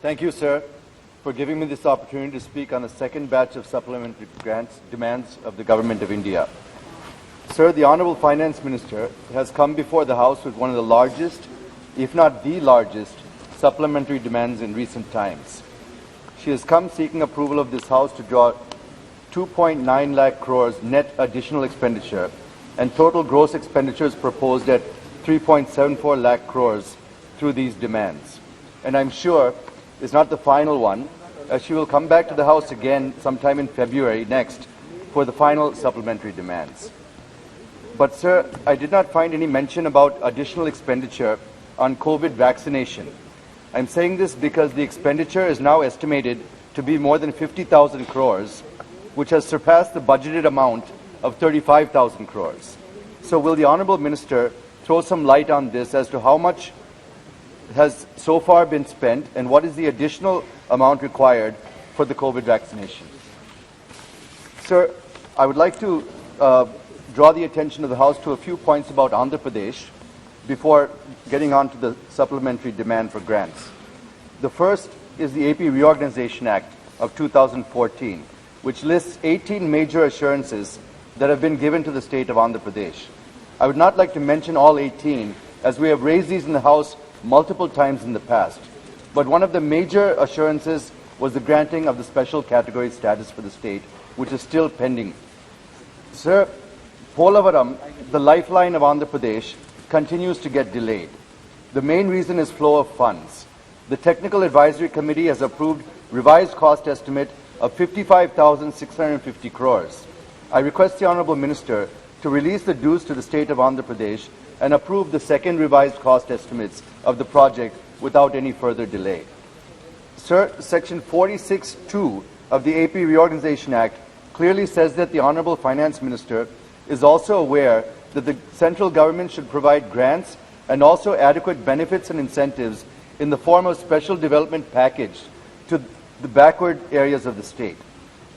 Thank you, sir, for giving me this opportunity to speak on the second batch of supplementary grants demands of the Government of India. Sir, the Honourable Finance Minister has come before the House with one of the largest, if not the largest, supplementary demands in recent times. She has come seeking approval of this House to draw 2.9 lakh crores net additional expenditure and total gross expenditures proposed at 3.74 lakh crores through these demands. And I'm sure it's not the final one, as she will come back to the House again sometime in February next for the final supplementary demands. But, sir, I did not find any mention about additional expenditure on COVID vaccination. I'm saying this because the expenditure is now estimated to be more than 50,000 crores, which has surpassed the budgeted amount of 35,000 crores. So will the Honourable Minister throw some light on this as to how much has so far been spent and what is the additional amount required for the COVID vaccination? Sir, I would like to draw the attention of the House to a few points about Andhra Pradesh before getting on to the supplementary demand for grants. The first is the AP Reorganization Act of 2014, which lists 18 major assurances that have been given to the state of Andhra Pradesh. I would not like to mention all 18, as we have raised these in the House multiple times in the past. But one of the major assurances was the granting of the special category status for the state, which is still pending. Sir, Polavaram, the lifeline of Andhra Pradesh, continues to get delayed. The main reason is flow of funds. The Technical Advisory Committee has approved revised cost estimate of 55,650 crores. I request the Honourable Minister to release the dues to the state of Andhra Pradesh and approve the second revised cost estimates of the project without any further delay. Sir, Section 46(2) of the AP Reorganization Act clearly says that the Honourable Finance Minister is also aware that the central government should provide grants and also adequate benefits and incentives in the form of special development package to the backward areas of the state.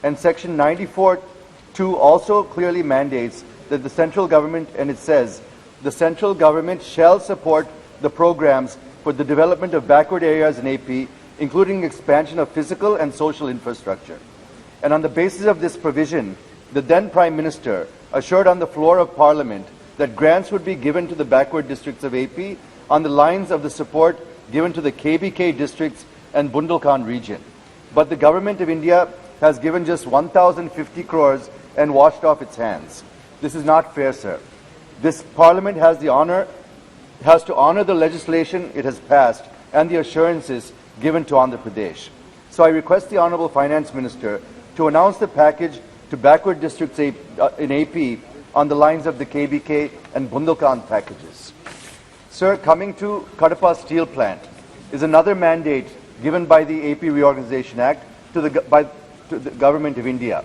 And Section 94(2) also clearly mandates that the central government, and it says, the central government shall support the programs for the development of backward areas in AP, including expansion of physical and social infrastructure. And on the basis of this provision, the then Prime Minister assured on the floor of Parliament that grants would be given to the backward districts of AP on the lines of the support given to the KBK districts and Bundelkhand region. But the Government of India has given just 1,050 crores and washed off its hands. This is not fair, sir. This Parliament has to honor the legislation it has passed and the assurances given to Andhra Pradesh. So I request the Honourable Finance Minister to announce the package to backward districts in AP on the lines of the KBK and Bundelkhand packages. Sir, coming to Kadapa Steel Plant is another mandate given by the AP Reorganization Act to the Government of India.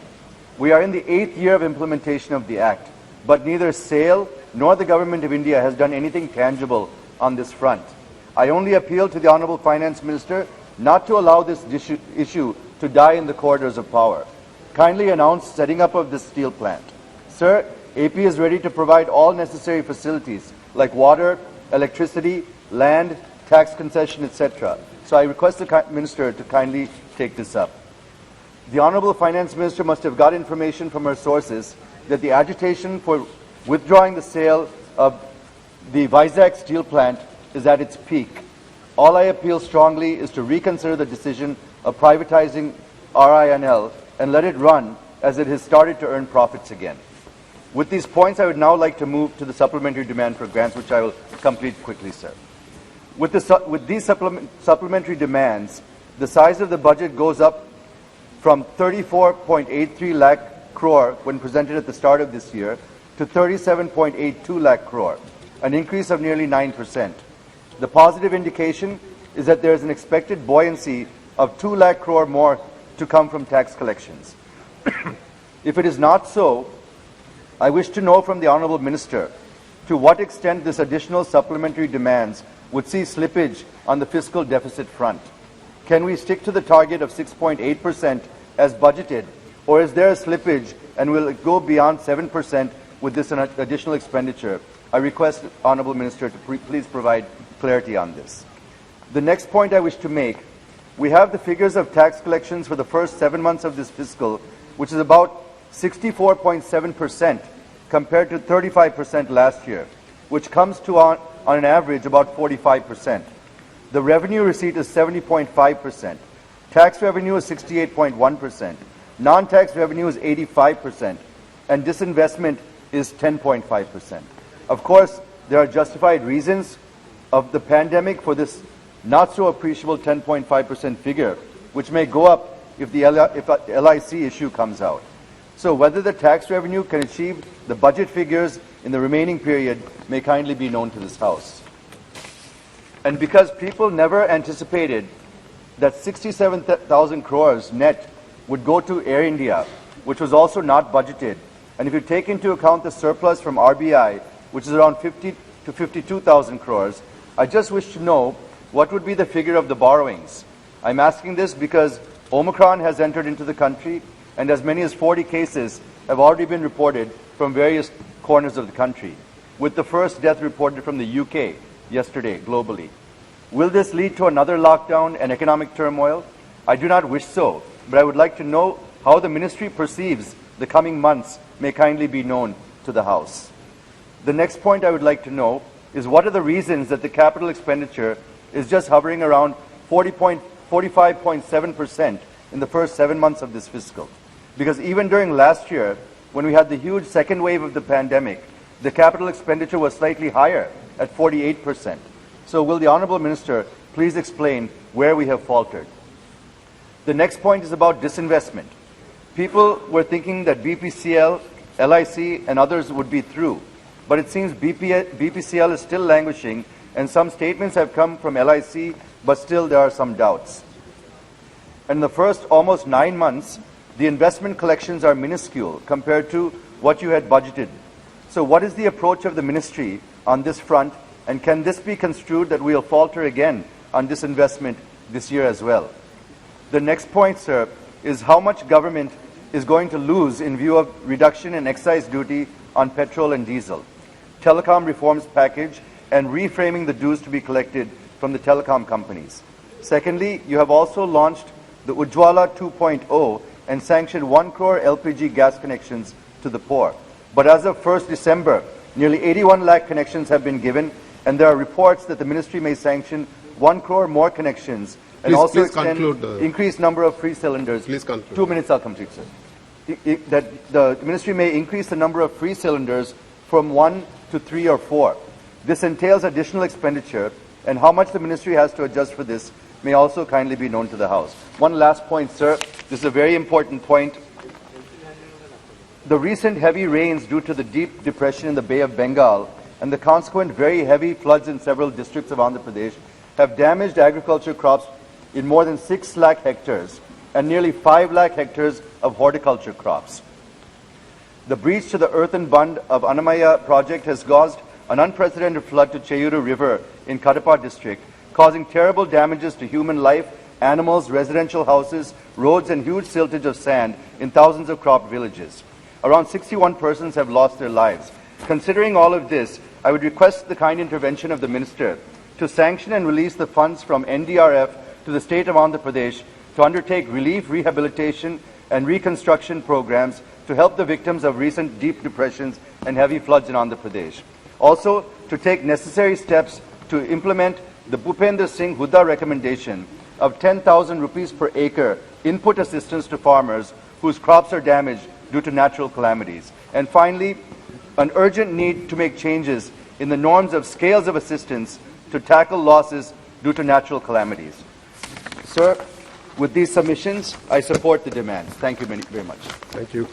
We are in the 8th year of implementation of the Act, but neither SAIL nor the Government of India has done anything tangible on this front. I only appeal to the Honourable Finance Minister not to allow this issue to die in the corridors of power. Kindly announce setting up of this steel plant. Sir, AP is ready to provide all necessary facilities like water, electricity, land, tax concession, etc. So I request the Minister to kindly take this up. The Honourable Finance Minister must have got information from her sources that the agitation for withdrawing the sale of the Vizag steel plant is at its peak. All I appeal strongly is to reconsider the decision of privatizing RINL and let it run as it has started to earn profits again. With these points, I would now like to move to the supplementary demand for grants, which I will complete quickly, sir. With these supplementary demands, the size of the budget goes up from 34.83 lakh crore when presented at the start of this year to 37.82 lakh crore, an increase of nearly 9%. The positive indication is that there is an expected buoyancy of 2 lakh crore more to come from tax collections. If it is not so, I wish to know from the Honourable Minister to what extent this additional supplementary demands would see slippage on the fiscal deficit front. Can we stick to the target of 6.8% as budgeted, or is there a slippage and will it go beyond 7% with this additional expenditure? I request the Honourable Minister to please provide clarity on this. The next point I wish to make We have the figures of tax collections for the first 7 months of this fiscal, which is about 64.7% compared to 35% last year, which comes to on an average about 45%. The revenue receipt is 70.5%. Tax revenue is 68.1%. Non-tax revenue is 85%. And disinvestment is 10.5%. Of course, there are justified reasons of the pandemic for this not so appreciable 10.5% figure, which may go up if the LIC issue comes out. So whether the tax revenue can achieve the budget figures in the remaining period may kindly be known to this House. And because people never anticipated that 67,000 crores net would go to Air India, which was also not budgeted, and if you take into account the surplus from RBI, which is around 50 to 52,000 crores, I just wish to know what would be the figure of the borrowings. I'm asking this because Omicron has entered into the country, and as many as 40 cases have already been reported from various corners of the country, with the first death reported from the UK yesterday globally. Will this lead to another lockdown and economic turmoil? I do not wish so, but I would like to know how the ministry perceives the coming months may kindly be known to the House. The next point I would like to know is what are the reasons that the capital expenditure is just hovering around 45.7% in the first 7 months of this fiscal. Because even during last year, when we had the huge second wave of the pandemic, the capital expenditure was slightly higher at 48%. So will the Honourable Minister please explain where we have faltered? The next point is about disinvestment. People were thinking that BPCL, LIC and others would be through, but it seems BPCL is still languishing, and some statements have come from LIC, but still there are some doubts. In the first almost 9 months, the investment collections are minuscule compared to what you had budgeted. So what is the approach of the ministry on this front, and can this be construed that we'll falter again on disinvestment this year as well? The next point, sir, is how much government is going to lose in view of reduction in excise duty on petrol and diesel, telecom reforms package, and reframing the dues to be collected from the telecom companies. Secondly, you have also launched the Ujjwala 2.0 and sanctioned 1 crore LPG gas connections to the poor. But as of 1st December, nearly 81 lakh connections have been given, and there are reports that the ministry may sanction 1 crore more connections and also extend increased number of free cylinders. Please conclude. 2 minutes, I'll complete, sir. That the ministry may increase the number of free cylinders from 1 to 3 or 4. This entails additional expenditure, and how much the ministry has to adjust for this may also kindly be known to the House. One last point, sir. This is a very important point. The recent heavy rains due to the deep depression in the Bay of Bengal and the consequent very heavy floods in several districts of Andhra Pradesh have damaged agriculture crops in more than 6 lakh hectares and nearly 5 lakh hectares of horticulture crops. The breach to the earthen bund of Annamaya project has caused an unprecedented flood to Cheyuru River in Kadapa district, causing terrible damages to human life, animals, residential houses, roads, and huge siltage of sand in thousands of crop villages. Around 61 persons have lost their lives. Considering all of this, I would request the kind intervention of the Minister to sanction and release the funds from NDRF to the state of Andhra Pradesh to undertake relief, rehabilitation, and reconstruction programs to help the victims of recent deep depressions and heavy floods in Andhra Pradesh. Also, to take necessary steps to implement the Bhupender Singh Huda recommendation of 10,000 rupees per acre input assistance to farmers whose crops are damaged due to natural calamities. And finally, an urgent need to make changes in the norms of scales of assistance to tackle losses due to natural calamities. Sir, with these submissions, I support the demands. Thank you very much. Thank you.